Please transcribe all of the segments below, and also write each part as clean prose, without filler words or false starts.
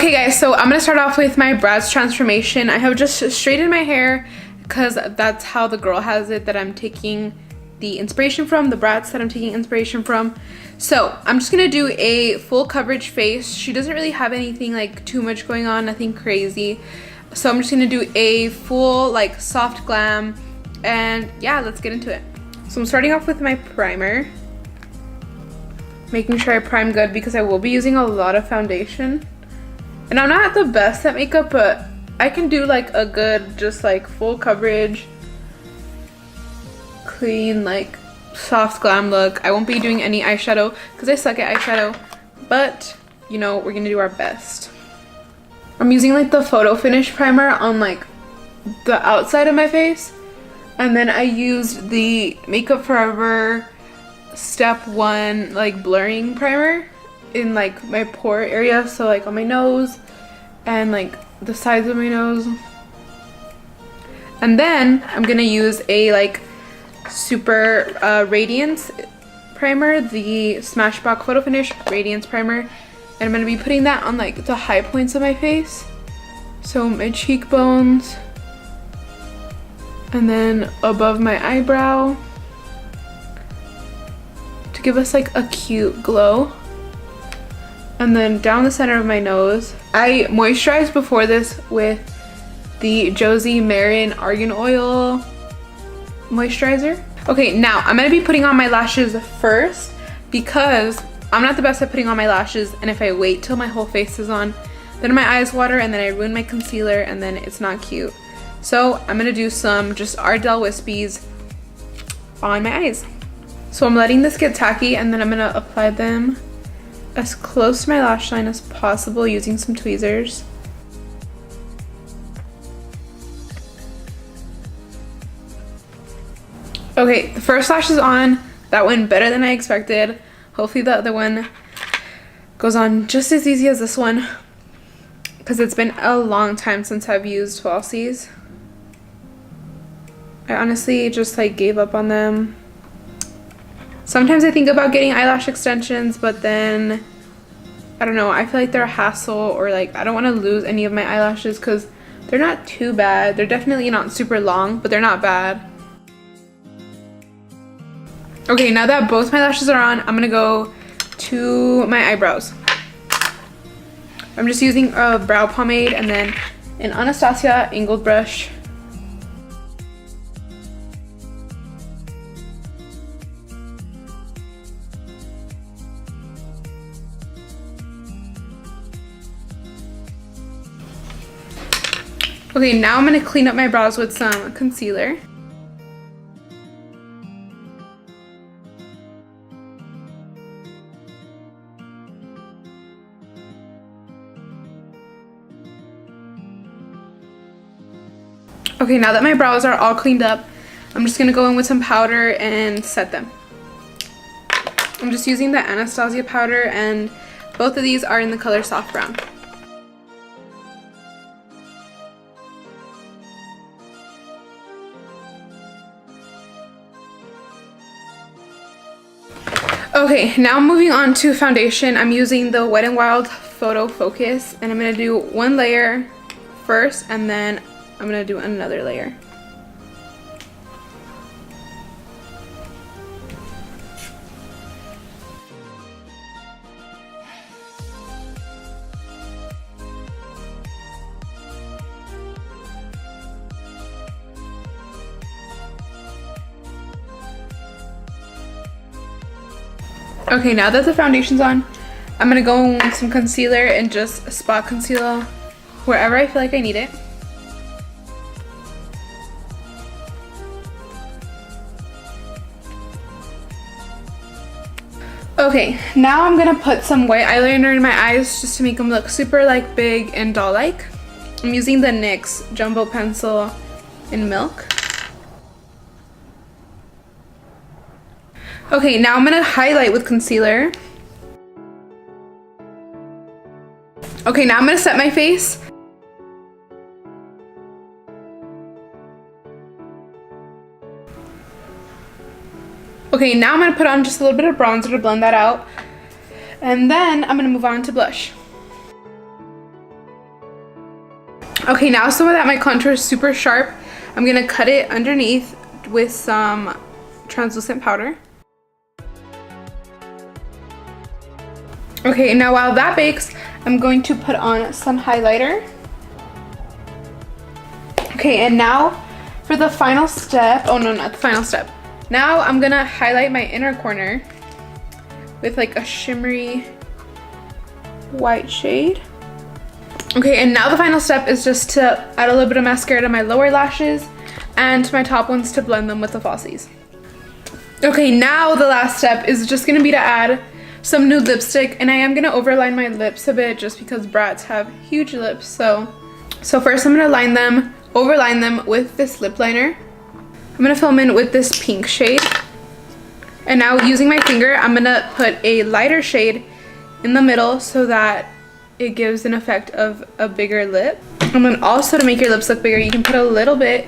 Okay guys, so I'm gonna start off with my Bratz transformation. I have just straightened my hair because that's how the girl has it that I'm taking the inspiration from, the Bratz that I'm taking inspiration from. So I'm just gonna do a full coverage face. She doesn't really have anything like too much going on, nothing crazy. So I'm just gonna do a full like soft glam, and yeah, let's get into it. So I'm starting off with my primer, making sure I prime good because I will be using a lot of foundation. And I'm not the best at makeup, but I can do like a good, just like full coverage, clean, like soft glam look. I won't be doing any eyeshadow because I suck at eyeshadow, but you know, we're gonna do our best. I'm using like the photo finish primer on like the outside of my face, and then I used the Makeup Forever Step 1 like blurring primer in like my pore area, so like on my nose and like the sides of my nose. And then I'm gonna use a like super radiance primer, the Smashbox Photo Finish Radiance Primer, and I'm gonna be putting that on like the high points of my face, so my cheekbones and then above my eyebrow, to give us like a cute glow. And then down the center of my nose. I moisturized before this with the Josie Marin Argan Oil moisturizer. Okay, now I'm gonna be putting on my lashes first because I'm not the best at putting on my lashes, and if I wait till my whole face is on, then my eyes water and then I ruin my concealer and then it's not cute. So I'm gonna do some just Ardell Wispies on my eyes. So I'm letting this get tacky, and then I'm gonna apply them as close to my lash line as possible using some tweezers. Okay, the first lash is on. That went better than I expected. Hopefully the other one goes on just as easy as this one, because it's been a long time since I've used falsies. I honestly just like gave up on them. Sometimes I think about getting eyelash extensions, but then I don't know, I feel like they're a hassle, or like I don't want to lose any of my eyelashes because they're not too bad. They're definitely not super long, but they're not bad. Okay, now that both my lashes are on, I'm gonna go to my eyebrows. I'm just using a brow pomade and then an Anastasia angled brush. Okay, now I'm gonna clean up my brows with some concealer. Okay, now that my brows are all cleaned up, I'm just gonna go in with some powder and set them. I'm just using the Anastasia powder, and both of these are in the color Soft Brown. Okay, now moving on to foundation. I'm using the Wet n Wild Photo Focus, and I'm gonna do one layer first, and then I'm gonna do another layer. Okay, now that the foundation's on, I'm gonna go in with some concealer and just spot conceal wherever I feel like I need it. Okay, now I'm gonna put some white eyeliner in my eyes just to make them look super like big and doll-like. I'm using the NYX Jumbo Pencil in Milk. Okay, now I'm gonna highlight with concealer. Okay, now I'm gonna set my face. Okay, now I'm gonna put on just a little bit of bronzer to blend that out. And then I'm gonna move on to blush. Okay, now so that my contour is super sharp, I'm gonna cut it underneath with some translucent powder. Okay, now while that bakes, I'm going to put on some highlighter. Okay, and now for the final step, oh no, not the final step. Now I'm gonna highlight my inner corner with like a shimmery white shade. Okay, and now the final step is just to add a little bit of mascara to my lower lashes and to my top ones to blend them with the falsies. Okay, now the last step is just gonna be to add some nude lipstick, and I am gonna overline my lips a bit just because Bratz have huge lips. So first I'm gonna overline them with this lip liner. I'm gonna fill them in with this pink shade. And now using my finger, I'm gonna put a lighter shade in the middle so that it gives an effect of a bigger lip. And then also to make your lips look bigger, you can put a little bit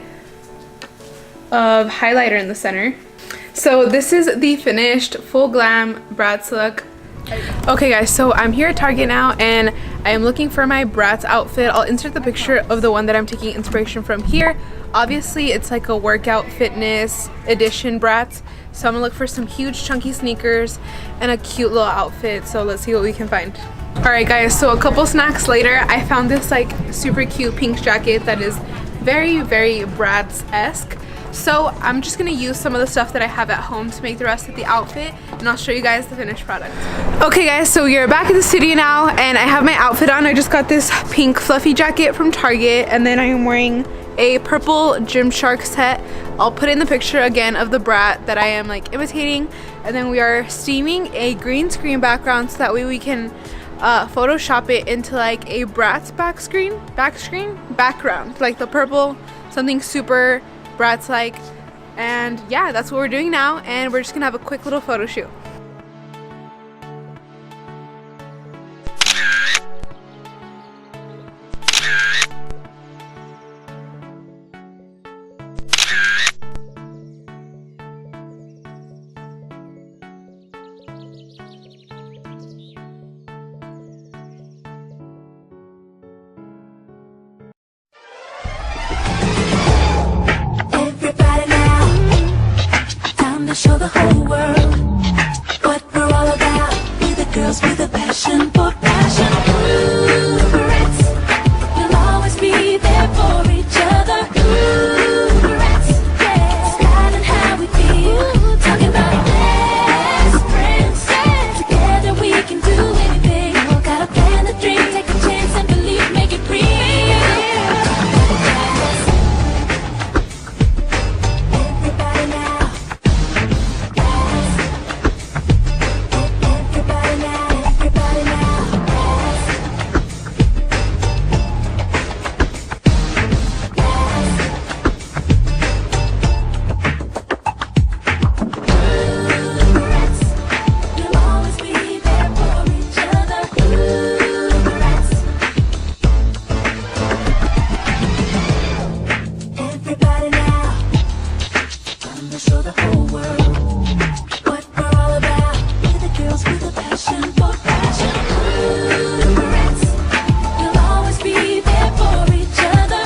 of highlighter in the center. So this is the finished full glam Bratz look. Okay guys, so I'm here at Target now and I am looking for my Bratz outfit. I'll insert the picture of the one that I'm taking inspiration from here. Obviously it's like a workout fitness edition Bratz. So I'm gonna look for some huge chunky sneakers and a cute little outfit. So let's see what we can find. Alright guys, so a couple snacks later, I found this like super cute pink jacket that is very, very Bratz-esque. So I'm just gonna use some of the stuff that I have at home to make the rest of the outfit, and I'll show you guys the finished product. Okay guys, so we are back at the studio now and I have my outfit on. I just got this pink fluffy jacket from Target, and then I am wearing a purple Gymshark set. I'll put in the picture again of the Brat that I am like imitating, and then we are steaming a green screen background so that way we can Photoshop it into like a Bratz background, like the purple, something super Bratz like. And yeah, that's what we're doing now, and we're just gonna have a quick little photo shoot. Show the whole world what we're all about. We're the girls with a passion for passion. Ooh, Bratz, we'll always be there for each other. Ooh, Bratz, yeah. Style and how we feel, talking about best friends. Together we can do anything. Gotta plan the dream, take a chance and believe, make it real. Everybody now. Show the whole world.